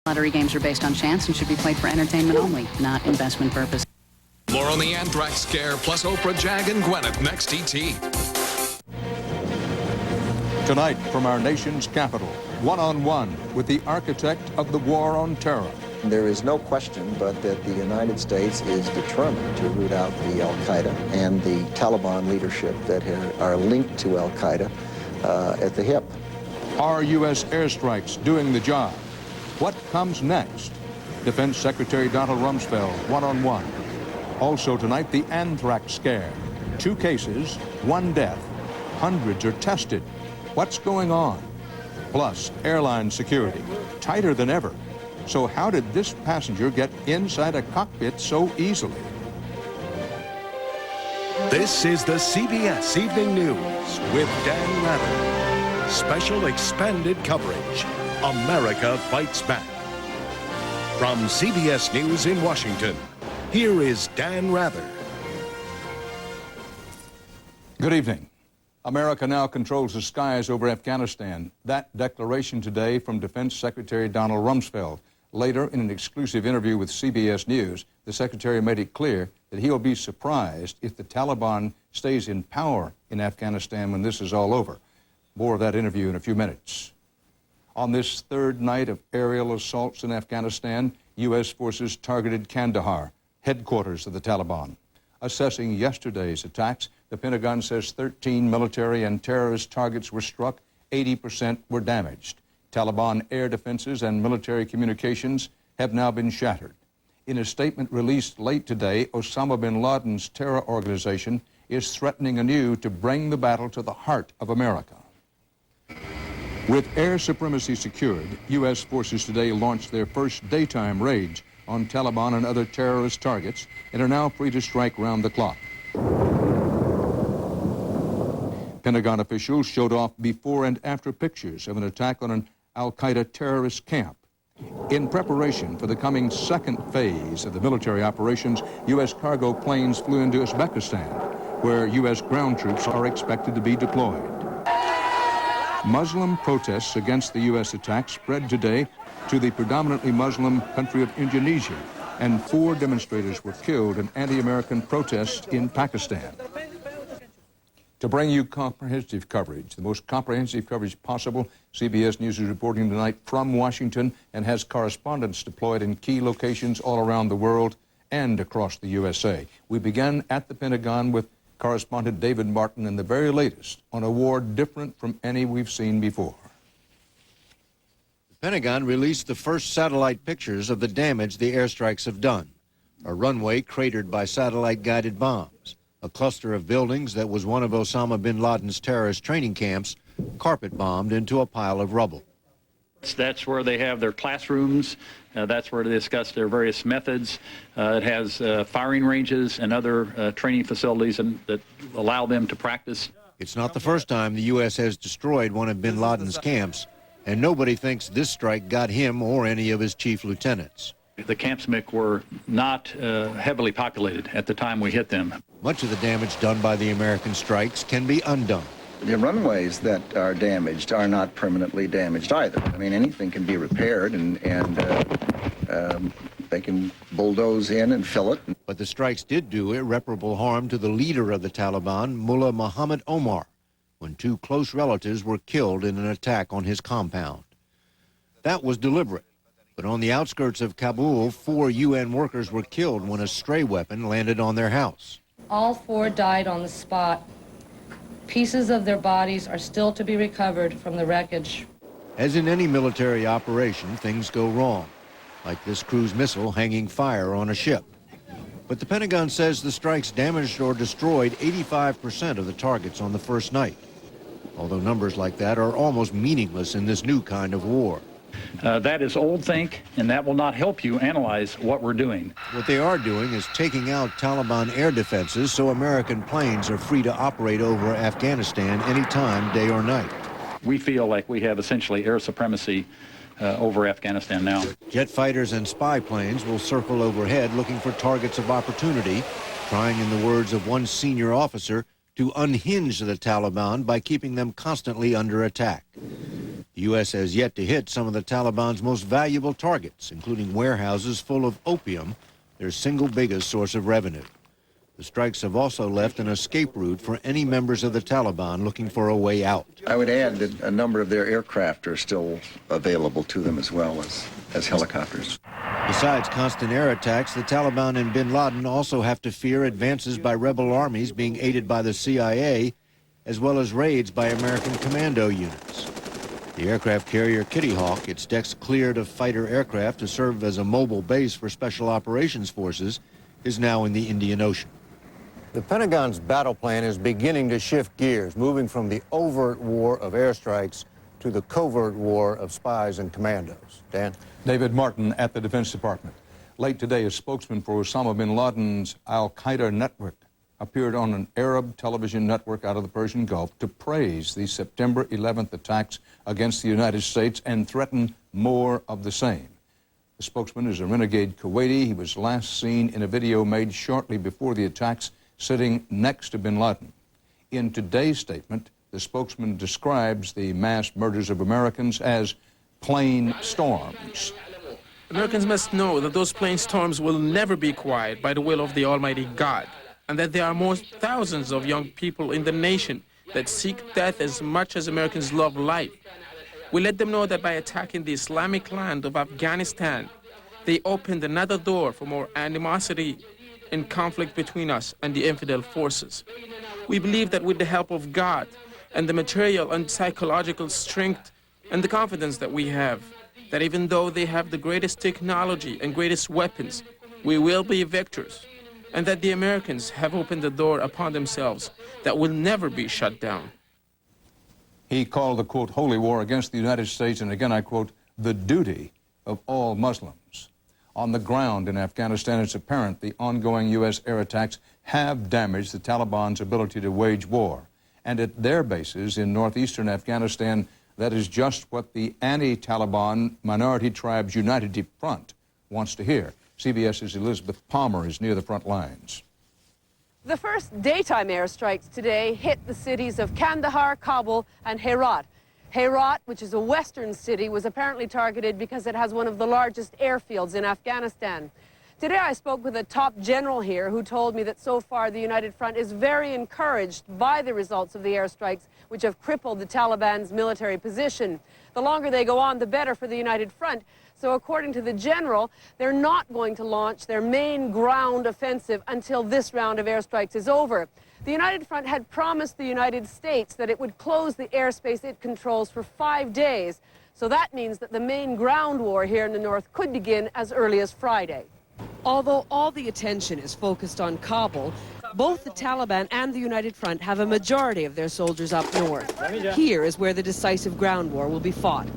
Lottery games are based on chance and should be played for entertainment only, not investment purposes. More on the anthrax scare, plus Oprah, Jag, and Gwyneth next ET. Tonight from our nation's capital, one-on-one with the architect of the war on terror. There is no question but that the United States is determined to root out the al-Qaeda and the Taliban leadership that are linked to al-Qaeda at the hip. Are U.S. airstrikes doing the job? What comes next? Defense Secretary Donald Rumsfeld, one-on-one. Also tonight, the anthrax scare. 2 cases, 1 death. Hundreds are tested. What's going on? Plus, airline security, tighter than ever. So how did this passenger get inside a cockpit so easily? This is the CBS Evening News with Dan Rather. Special expanded coverage. America Fights Back. From CBS News in Washington, here is Dan Rather. Good evening. America now controls the skies over Afghanistan. That declaration today from Defense Secretary Donald Rumsfeld. Later, in an exclusive interview with CBS News, the Secretary made it clear that he'll be surprised if the Taliban stays in power in Afghanistan when this is all over. More of that interview in a few minutes. On this 3rd night of aerial assaults in Afghanistan, U.S. forces targeted Kandahar, headquarters of the Taliban. Assessing yesterday's attacks, the Pentagon says 13 military and terrorist targets were struck, 80% were damaged. Taliban air defenses and military communications have now been shattered. In a statement released late today, Osama bin Laden's terror organization is threatening anew to bring the battle to the heart of America. With air supremacy secured, U.S. forces today launched their first daytime raids on Taliban and other terrorist targets and are now free to strike round the clock. Pentagon officials showed off before and after pictures of an attack on an al-Qaeda terrorist camp. In preparation for the coming 2nd phase of the military operations, U.S. cargo planes flew into Uzbekistan, where U.S. ground troops are expected to be deployed. Muslim protests against the U.S. attack spread today to the predominantly Muslim country of Indonesia, and 4 demonstrators were killed in anti-American protests in Pakistan. To bring you comprehensive coverage, the most comprehensive coverage possible, CBS News is reporting tonight from Washington and has correspondents deployed in key locations all around the world and across the USA. We began at the Pentagon with correspondent David Martin and the very latest on a war different from any we've seen before. The Pentagon released the first satellite pictures of the damage the airstrikes have done. A runway cratered by satellite-guided bombs. A cluster of buildings that was one of Osama bin Laden's terrorist training camps, carpet-bombed into a pile of rubble. That's where they have their classrooms. That's where they discuss their various methods. It has firing ranges and other training facilities that allow them to practice. It's not the first time the U.S. has destroyed one of bin Laden's camps, and nobody thinks this strike got him or any of his chief lieutenants. The camps, Mick, were not heavily populated at the time we hit them. Much of the damage done by the American strikes can be undone. The runways that are damaged are not permanently damaged either. I mean, anything can be repaired and they can bulldoze in and fill it. But the strikes did do irreparable harm to the leader of the Taliban, Mullah Muhammad Omar, when 2 close relatives were killed in an attack on his compound. That was deliberate. But on the outskirts of Kabul, 4 UN workers were killed when a stray weapon landed on their house. All 4 died on the spot. Pieces of their bodies are still to be recovered from the wreckage. As in any military operation, things go wrong, like this cruise missile hanging fire on a ship. But the Pentagon says the strikes damaged or destroyed 85% of the targets on the first night, although numbers like that are almost meaningless in this new kind of war. That is old think, and that will not help you analyze what we're doing. What they are doing is taking out Taliban air defenses so American planes are free to operate over Afghanistan anytime, day or night. We feel like we have essentially air supremacy over Afghanistan now. Jet fighters and spy planes will circle overhead looking for targets of opportunity, trying, in the words of one senior officer, to unhinge the Taliban by keeping them constantly under attack. The U.S. has yet to hit some of the Taliban's most valuable targets, including warehouses full of opium, their single biggest source of revenue. The strikes have also left an escape route for any members of the Taliban looking for a way out. I would add that a number of their aircraft are still available to them as well as helicopters. Besides constant air attacks, the Taliban and bin Laden also have to fear advances by rebel armies being aided by the CIA, as well as raids by American commando units. The aircraft carrier Kitty Hawk, its decks cleared of fighter aircraft to serve as a mobile base for special operations forces, is now in the Indian Ocean. The Pentagon's battle plan is beginning to shift gears, moving from the overt war of airstrikes to the covert war of spies and commandos. Dan? David Martin at the Defense Department. Late today, a spokesman for Osama bin Laden's al-Qaeda network appeared on an Arab television network out of the Persian Gulf to praise the September 11th attacks against the United States and threaten more of the same. The spokesman is a renegade Kuwaiti. He was last seen in a video made shortly before the attacks sitting next to bin Laden. In today's statement, the spokesman describes the mass murders of Americans as plane storms. Americans must know that those plane storms will never be quiet by the will of the Almighty God, and that there are more thousands of young people in the nation that seek death as much as Americans love life. We let them know that by attacking the Islamic land of Afghanistan, they opened another door for more animosity and conflict between us and the infidel forces. We believe that with the help of God and the material and psychological strength and the confidence that we have, that even though they have the greatest technology and greatest weapons, we will be victors, and that the Americans have opened the door upon themselves that will never be shut down. He called the, quote, holy war against the United States, and again I quote, the duty of all Muslims. On the ground in Afghanistan, it's apparent the ongoing U.S. air attacks have damaged the Taliban's ability to wage war. And at their bases in northeastern Afghanistan, that is just what the anti-Taliban Minority Tribes United Front wants to hear. CBS's Elizabeth Palmer is near the front lines. The first daytime airstrikes today hit the cities of Kandahar, Kabul, and Herat. Herat, which is a western city, was apparently targeted because it has one of the largest airfields in Afghanistan. Today I spoke with a top general here who told me that so far the United Front is very encouraged by the results of the airstrikes, which have crippled the Taliban's military position. The longer they go on, the better for the United Front. So according to the general, they're not going to launch their main ground offensive until this round of airstrikes is over. The United Front had promised the United States that it would close the airspace it controls for 5 days. So that means that the main ground war here in the north could begin as early as Friday. Although all the attention is focused on Kabul, both the Taliban and the United Front have a majority of their soldiers up north. Here is where the decisive ground war will be fought.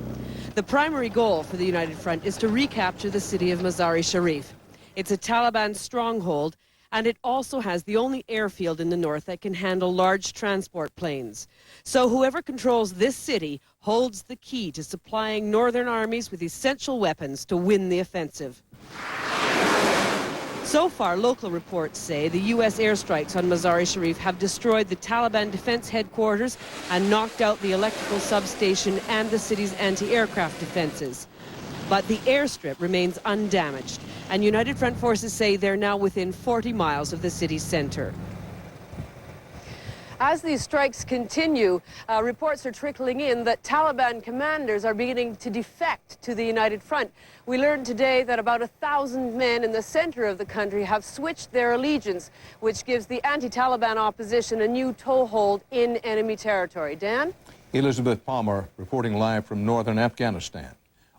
The primary goal for the United Front is to recapture the city of Mazar-e-Sharif. It's a Taliban stronghold, and it also has the only airfield in the north that can handle large transport planes. So whoever controls this city holds the key to supplying northern armies with essential weapons to win the offensive. So far, local reports say the U.S. airstrikes on Mazar-e-Sharif have destroyed the Taliban defense headquarters and knocked out the electrical substation and the city's anti-aircraft defenses. But the airstrip remains undamaged, and United Front forces say they're now within 40 miles of the city's center. As these strikes continue, reports are trickling in that Taliban commanders are beginning to defect to the United Front. We learned today that about 1,000 men in the center of the country have switched their allegiance, which gives the anti-Taliban opposition a new toehold in enemy territory. Dan? Elizabeth Palmer reporting live from northern Afghanistan.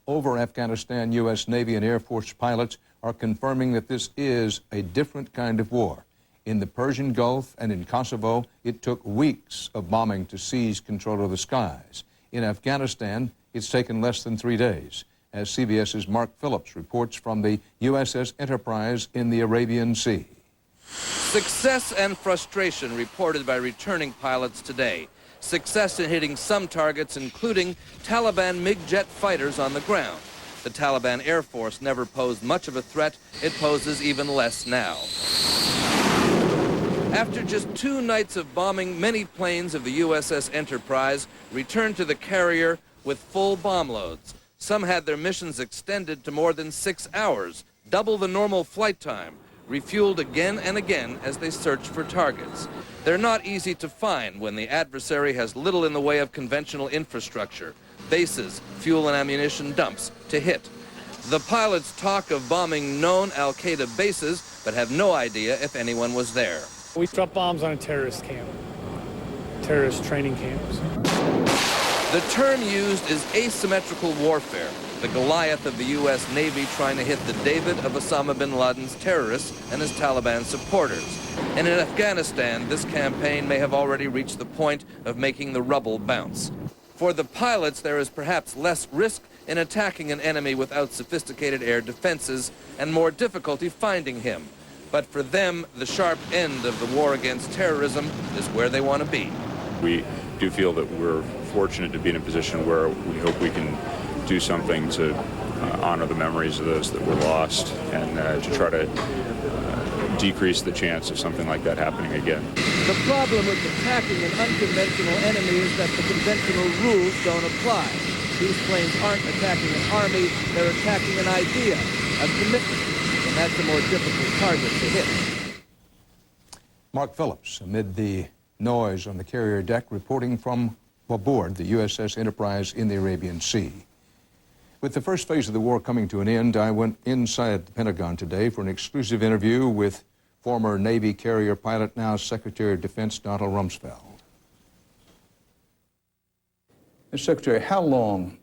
Over Afghanistan, U.S. Navy and Air Force pilots are confirming that this is a different kind of war. In the Persian Gulf and in Kosovo, it took weeks of bombing to seize control of the skies. In Afghanistan, it's taken less than 3 days, as CBS's Mark Phillips reports from the USS Enterprise in the Arabian Sea. Success and frustration reported by returning pilots today. Success in hitting some targets, including Taliban MiG jet fighters on the ground. The Taliban Air Force never posed much of a threat. It poses even less now. After just 2 nights of bombing, many planes of the USS Enterprise returned to the carrier with full bomb loads. Some had their missions extended to more than 6 hours, double the normal flight time, refueled again and again as they search for targets. They're not easy to find when the adversary has little in the way of conventional infrastructure, bases, fuel and ammunition dumps to hit. The pilots talk of bombing known al-Qaeda bases, but have no idea if anyone was there. We dropped bombs on a terrorist camp, terrorist training camps. The term used is asymmetrical warfare, the Goliath of the U.S. Navy trying to hit the David of Osama bin Laden's terrorists and his Taliban supporters. And in Afghanistan, this campaign may have already reached the point of making the rubble bounce. For the pilots, there is perhaps less risk in attacking an enemy without sophisticated air defenses and more difficulty finding him. But for them, the sharp end of the war against terrorism is where they want to be. We do feel that we're fortunate to be in a position where we hope we can do something to honor the memories of those that were lost and to try to decrease the chance of something like that happening again. The problem with attacking an unconventional enemy is that the conventional rules don't apply. These planes aren't attacking an army, they're attacking an idea, a commitment, and that's a more difficult target to hit. Mark Phillips, amid the noise on the carrier deck, reporting from aboard the USS Enterprise in the Arabian Sea. With the first phase of the war coming to an end, I went inside the Pentagon today for an exclusive interview with former Navy carrier pilot, now Secretary of Defense Donald Rumsfeld. Mr. Secretary, how long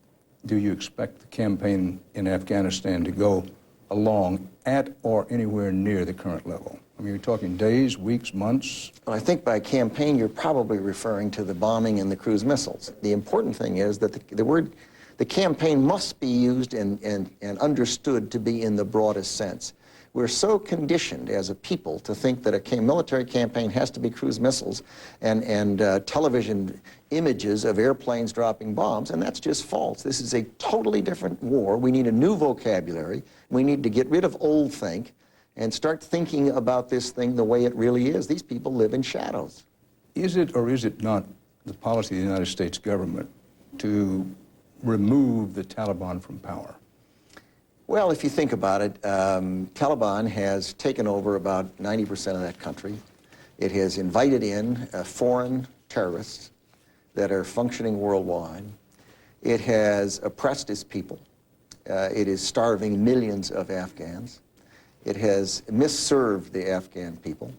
do you expect the campaign in Afghanistan to go along at or anywhere near the current level? I mean, you're talking days, weeks, months? Well, I think by campaign, you're probably referring to the bombing and the cruise missiles. The important thing is that the campaign must be used and understood to be in the broadest sense. We're so conditioned as a people to think that a military campaign has to be cruise missiles and television images of airplanes dropping bombs, and that's just false. This is a totally different war. We need a new vocabulary. We need to get rid of old think and start thinking about this thing the way it really is. These people live in shadows. Is it or is it not the policy of the United States government to remove the Taliban from power? Well, if you think about it, Taliban has taken over about 90% of that country. It has invited in foreign terrorists that are functioning worldwide. It has oppressed its people. It is starving millions of Afghans. It has misserved the Afghan people.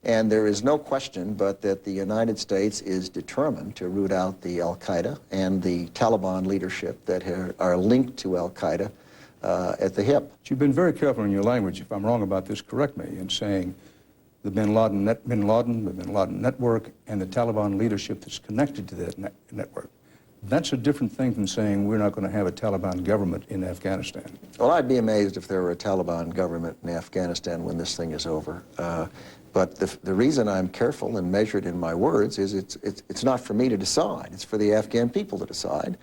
And there is no question but that the United States is determined to root out the al-Qaeda and the Taliban leadership that are linked to al-Qaeda at the hip. But you've been very careful in your language, if I'm wrong about this, correct me, in saying the bin Laden network and the Taliban leadership that's connected to that network. That's a different thing than saying we're not going to have a Taliban government in Afghanistan. Well, I'd be amazed if there were a Taliban government in Afghanistan when this thing is over. But the reason I'm careful and measured in my words is it's not for me to decide. It's for the Afghan people to decide.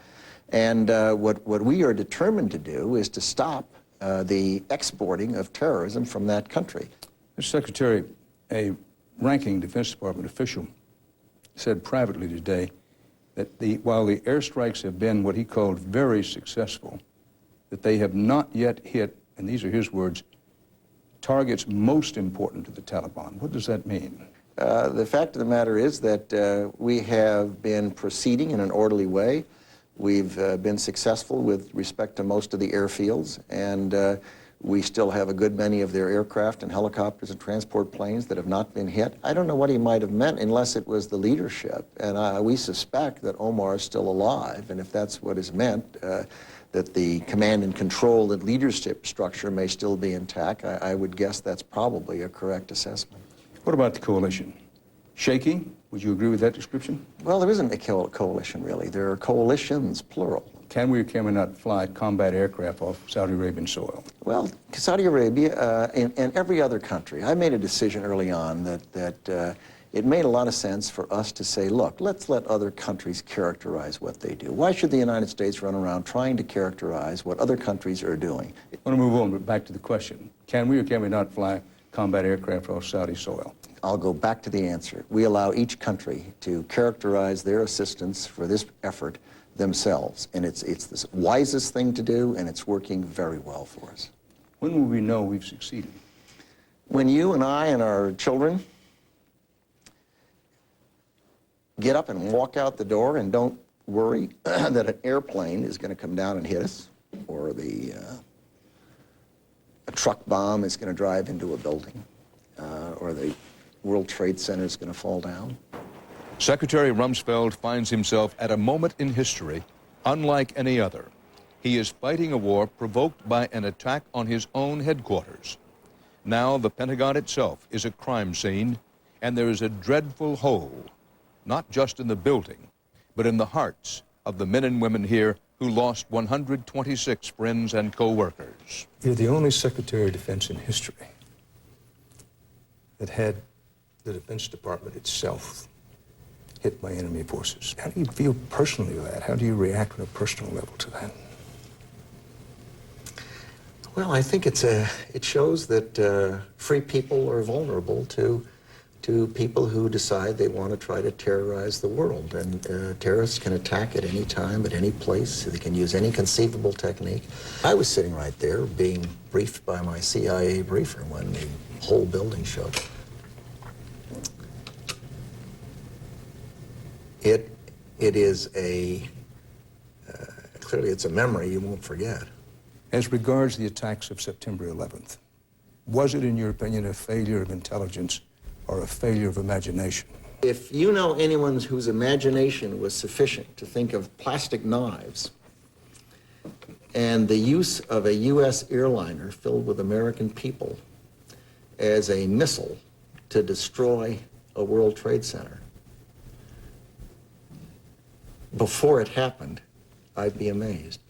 And what we are determined to do is to stop the exporting of terrorism from that country. Mr. Secretary, a ranking Defense Department official said privately today that while the airstrikes have been what he called very successful, that they have not yet hit, and these are his words, targets most important to the Taliban. What does that mean? The fact of the matter is that we have been proceeding in an orderly way. We've been successful with respect to most of the airfields, and we still have a good many of their aircraft and helicopters and transport planes that have not been hit. I don't know what he might have meant unless it was the leadership, and we suspect that Omar is still alive, and if that's what is meant, that the command and control and leadership structure may still be intact, I would guess that's probably a correct assessment. What about the coalition? Shaky? Would you agree with that description? Well, there isn't a coalition, really. There are coalitions, plural. Can we or can we not fly combat aircraft off Saudi Arabian soil? Well, Saudi Arabia and every other country, I made a decision early on that it made a lot of sense for us to say, look, let's let other countries characterize what they do. Why should the United States run around trying to characterize what other countries are doing? I want to move on, but back to the question. Can we or can we not fly combat aircraft off Saudi soil? I'll go back to the answer. We allow each country to characterize their assistance for this effort themselves. And it's the wisest thing to do, and it's working very well for us. When will we know we've succeeded? When you and I and our children get up and walk out the door and don't worry that an airplane is going to come down and hit us, or a truck bomb is going to drive into a building, or the World Trade Center is going to fall down. Secretary Rumsfeld finds himself at a moment in history unlike any other. He is fighting a war provoked by an attack on his own headquarters. Now the Pentagon itself is a crime scene, and there is a dreadful hole, not just in the building, but in the hearts of the men and women here who lost 126 friends and co-workers. You're the only Secretary of Defense in history that had the Defense Department itself hit by enemy forces. How do you feel personally with that? How do you react on a personal level to that? Well, I think it shows that free people are vulnerable to people who decide they want to try to terrorize the world. And terrorists can attack at any time, at any place. They can use any conceivable technique. I was sitting right there being briefed by my CIA briefer when the whole building showed up. It is clearly it's a memory you won't forget. As regards the attacks of September 11th, was it, in your opinion, a failure of intelligence or a failure of imagination? If you know anyone whose imagination was sufficient to think of plastic knives and the use of a U.S. airliner filled with American people as a missile to destroy a World Trade Center, before it happened, I'd be amazed.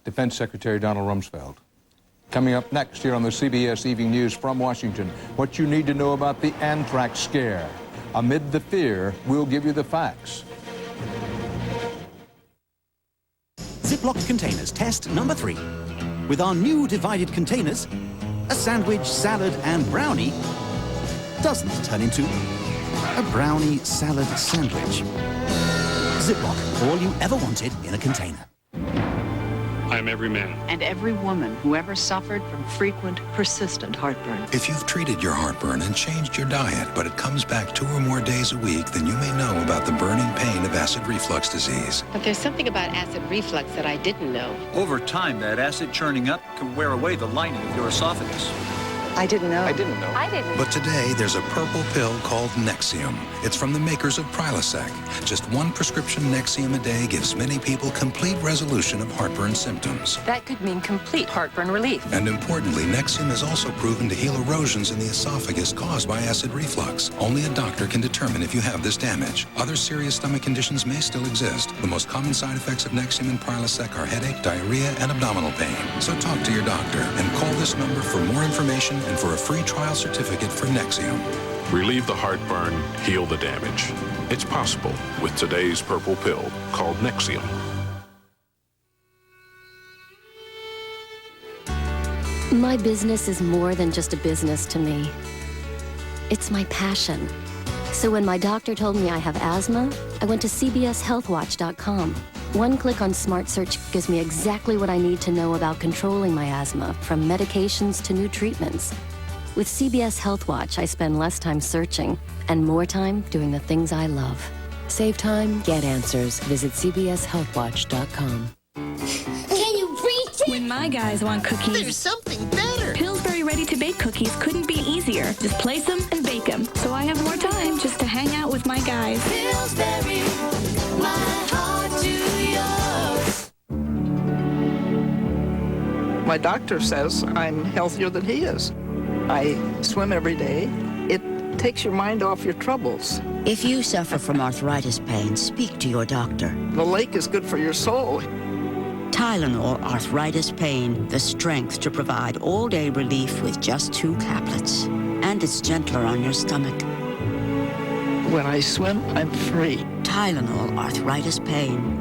Defense Secretary Donald Rumsfeld. Coming up next here on the CBS Evening News from Washington, what you need to know about the anthrax scare. Amid the fear, we'll give you the facts. Ziploc containers test number 3. With our new divided containers, a sandwich, salad, and brownie doesn't turn into a brownie salad sandwich. Ziploc, all you ever wanted in a container. I'm every man. And every woman who ever suffered from frequent, persistent heartburn. If you've treated your heartburn and changed your diet, but it comes back 2 or more days a week, then you may know about the burning pain of acid reflux disease. But there's something about acid reflux that I didn't know. Over time, that acid churning up can wear away the lining of your esophagus. I didn't know. I didn't know. I didn't. But today, there's a purple pill called Nexium. It's from the makers of Prilosec. Just 1 prescription Nexium a day gives many people complete resolution of heartburn symptoms. That could mean complete heartburn relief. And importantly, Nexium is also proven to heal erosions in the esophagus caused by acid reflux. Only a doctor can determine if you have this damage. Other serious stomach conditions may still exist. The most common side effects of Nexium and Prilosec are headache, diarrhea, and abdominal pain. So talk to your doctor and call this number for more information and for a free trial certificate for Nexium. Relieve the heartburn, heal the damage. It's possible with today's purple pill called Nexium. My business is more than just a business to me. It's my passion. So when my doctor told me I have asthma, I went to cbshealthwatch.com. 1 click on Smart Search gives me exactly what I need to know about controlling my asthma, from medications to new treatments. With CBS Health Watch, I spend less time searching and more time doing the things I love. Save time, get answers. Visit cbshealthwatch.com. Can you reach it? When my guys want cookies, there's something better. Pillsbury ready-to-bake cookies couldn't be easier. Just place them and bake them. So I have more time just to hang out with my guys. Pillsbury, my heart to yours. My doctor says I'm healthier than he is. I swim every day. It takes your mind off your troubles. If you suffer from arthritis pain, speak to your doctor. The lake is good for your soul. Tylenol Arthritis Pain, the strength to provide all-day relief with just 2 caplets. And it's gentler on your stomach. When I swim, I'm free. Tylenol Arthritis Pain.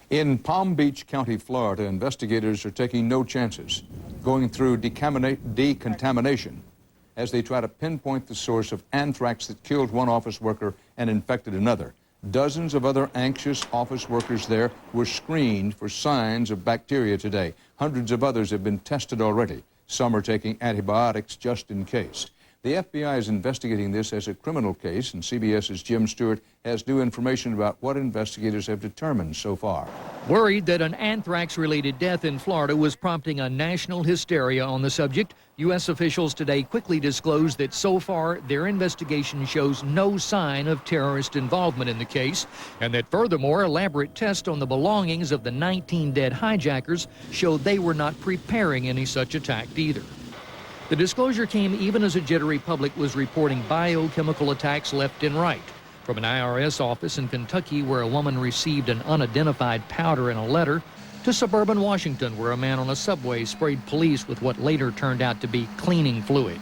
In Palm Beach County, Florida, investigators are taking no chances, going through decontamination as they try to pinpoint the source of anthrax that killed 1 office worker and infected another. Dozens of other anxious office workers there were screened for signs of bacteria today. Hundreds of others have been tested already. Some are taking antibiotics just in case. The FBI is investigating this as a criminal case, and CBS's Jim Stewart has new information about what investigators have determined so far. Worried that an anthrax-related death in Florida was prompting a national hysteria on the subject, U.S. officials today quickly disclosed that so far their investigation shows no sign of terrorist involvement in the case, and that furthermore, elaborate tests on the belongings of the 19 dead hijackers showed they were not preparing any such attack either. The disclosure came even as a jittery public was reporting biochemical attacks left and right. From an IRS office in Kentucky where a woman received an unidentified powder in a letter, to suburban Washington where a man on a subway sprayed police with what later turned out to be cleaning fluid.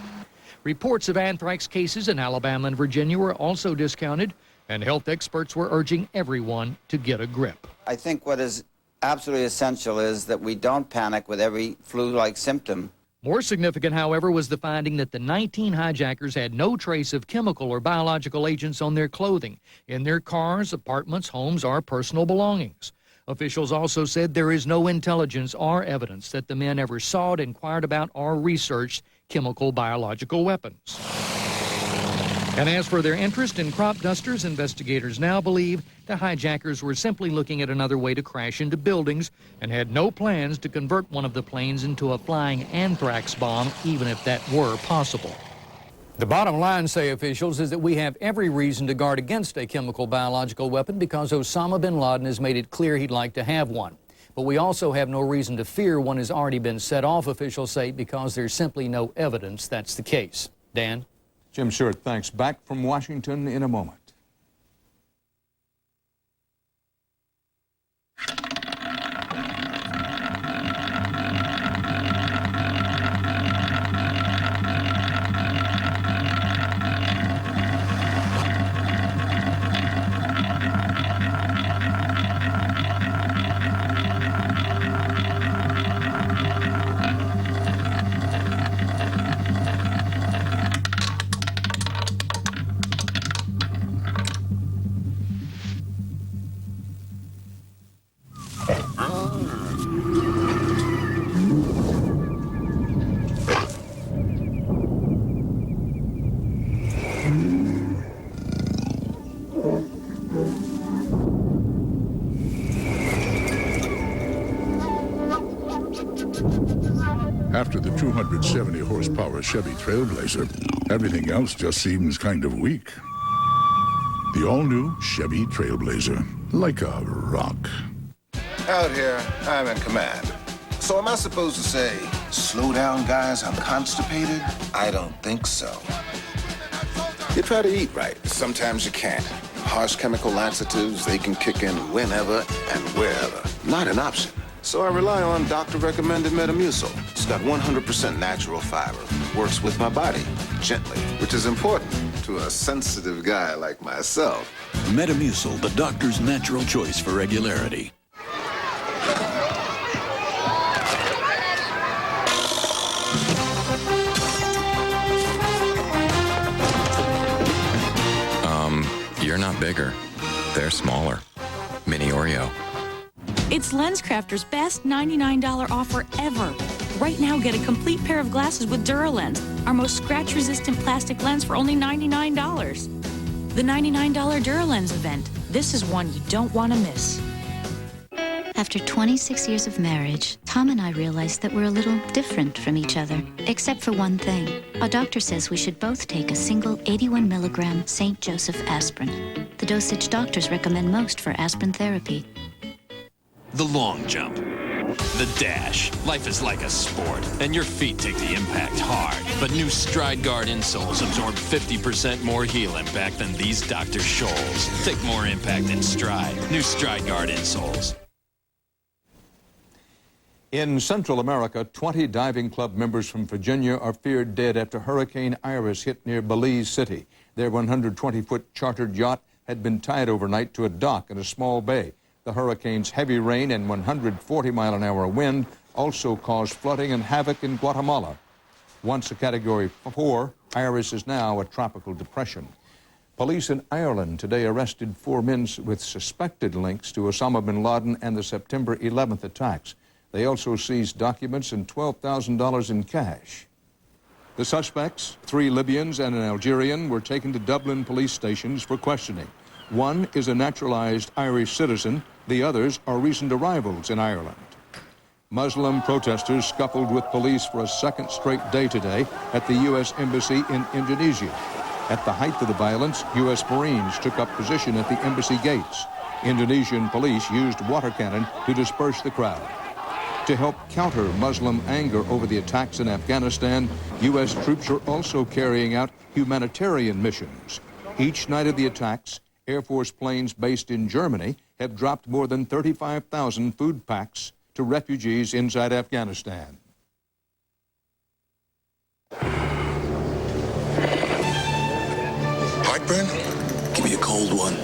Reports of anthrax cases in Alabama and Virginia were also discounted, and health experts were urging everyone to get a grip. I think what is absolutely essential is that we don't panic with every flu-like symptom. More significant, however, was the finding that the 19 hijackers had no trace of chemical or biological agents on their clothing, in their cars, apartments, homes, or personal belongings. Officials also said there is no intelligence or evidence that the men ever sought, inquired about, or researched chemical biological weapons. And as for their interest in crop dusters, investigators now believe the hijackers were simply looking at another way to crash into buildings and had no plans to convert one of the planes into a flying anthrax bomb, even if that were possible. The bottom line, say officials, is that we have every reason to guard against a chemical biological weapon because Osama bin Laden has made it clear he'd like to have one. But we also have no reason to fear one has already been set off, officials say, because there's simply no evidence that's the case. Dan? Jim Stewart, thanks. Back from Washington in a moment. After the 270 horsepower Chevy Trailblazer, everything else just seems kind of weak. The all-new Chevy Trailblazer, like a rock. Out here, I'm in command. So am I supposed to say, slow down, guys, I'm constipated? I don't think so. You try to eat right, sometimes you can't. Harsh chemical laxatives, they can kick in whenever and wherever. Not an option. So I rely on doctor-recommended Metamucil. It's got 100% natural fiber. Works with my body, gently, which is important to a sensitive guy like myself. Metamucil, the doctor's natural choice for regularity. You're not bigger. They're smaller. Mini Oreo. It's LensCrafter's best $99 offer ever. Right now, get a complete pair of glasses with DuraLens, our most scratch-resistant plastic lens for only $99. The $99 DuraLens event. This is one you don't want to miss. After 26 years of marriage, Tom and I realized that we're a little different from each other, except for one thing. Our doctor says we should both take a single 81 milligram St. Joseph aspirin, the dosage doctors recommend most for aspirin therapy. The long jump, the dash. Life is like a sport, and your feet take the impact hard. But new Stride Guard insoles absorb 50% more heel impact than these Dr. Scholl's. Take more impact in Stride. New Stride Guard insoles. In Central America, 20 diving club members from Virginia are feared dead after Hurricane Iris hit near Belize City. Their 120-foot chartered yacht had been tied overnight to a dock in a small bay. The hurricane's heavy rain and 140-mile-an-hour wind also caused flooding and havoc in Guatemala. Once a Category 4, Iris is now a tropical depression. Police in Ireland today arrested 4 men with suspected links to Osama bin Laden and the September 11th attacks. They also seized documents and $12,000 in cash. The suspects, 3 Libyans and an Algerian, were taken to Dublin police stations for questioning. One is a naturalized Irish citizen. The others are recent arrivals in Ireland. Muslim protesters scuffled with police for a second straight day today at the U.S. Embassy in Indonesia. At the height of the violence, U.S. Marines took up position at the embassy gates. Indonesian police used water cannon to disperse the crowd. To help counter Muslim anger over the attacks in Afghanistan, U.S. troops are also carrying out humanitarian missions. Each night of the attacks, Air Force planes based in Germany have dropped more than 35,000 food packs to refugees inside Afghanistan. Heartburn? Give me a cold one.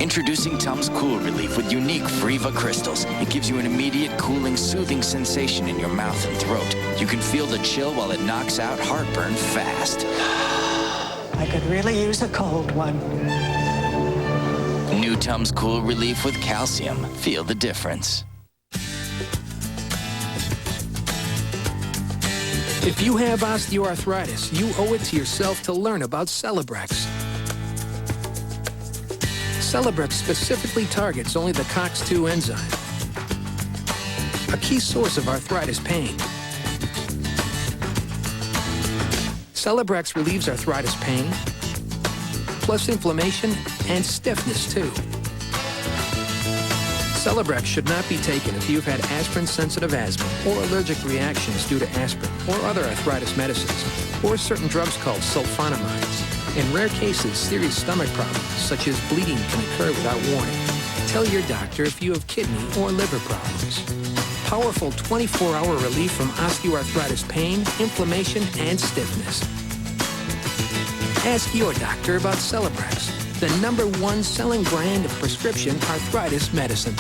Introducing Tums Cool Relief with unique Friva crystals. It gives you an immediate cooling, soothing sensation in your mouth and throat. You can feel the chill while it knocks out heartburn fast. I could really use a cold one. New Tums Cool Relief with calcium. Feel the difference. If you have osteoarthritis, you owe it to yourself to learn about Celebrex. Celebrex specifically targets only the COX-2 enzyme, a key source of arthritis pain. Celebrex relieves arthritis pain, plus inflammation and stiffness, too. Celebrex should not be taken if you've had aspirin-sensitive asthma or allergic reactions due to aspirin or other arthritis medicines, or certain drugs called sulfonamides. In rare cases, serious stomach problems, such as bleeding, can occur without warning. Tell your doctor if you have kidney or liver problems. Powerful 24-hour relief from osteoarthritis pain, inflammation, and stiffness. Ask your doctor about Celebrex, the #1 selling brand of prescription arthritis medicine.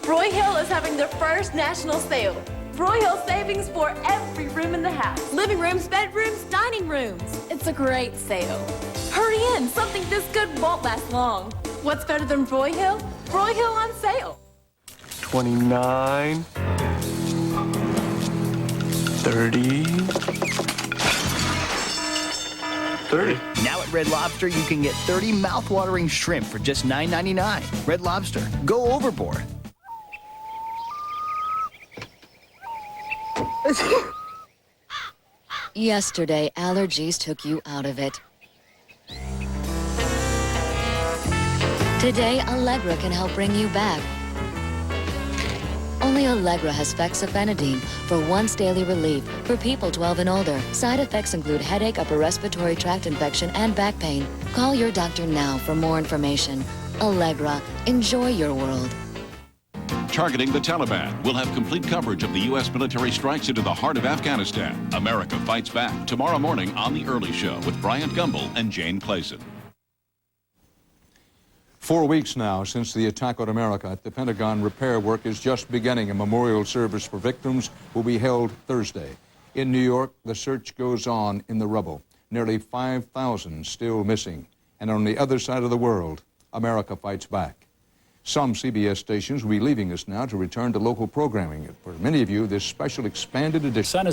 Broyhill is having their first national sale. Broyhill savings for every room in the house. Living rooms, bedrooms, dining rooms. It's a great sale. Hurry in, something this good won't last long. What's better than Broyhill? Broyhill on sale. 29, 30. 30. Now at Red Lobster, you can get 30 mouth-watering shrimp for just $9.99. Red Lobster, go overboard. Yesterday, allergies took you out of it. Today, Allegra can help bring you back. Only Allegra has fexofenadine for once daily relief for people 12 and older. Side effects include headache, upper respiratory tract infection, and back pain. Call your doctor now for more information. Allegra, enjoy your world. Targeting the Taliban. We'll have complete coverage of the U.S. military strikes into the heart of Afghanistan. America Fights Back tomorrow morning on The Early Show with Bryant Gumbel and Jane Clayson. 4 weeks now since the attack on America at the Pentagon, repair work is just beginning. A memorial service for victims will be held Thursday. In New York, the search goes on in the rubble. Nearly 5,000 still missing. And on the other side of the world, America fights back. Some CBS stations will be leaving us now to return to local programming. For many of you, this special expanded edition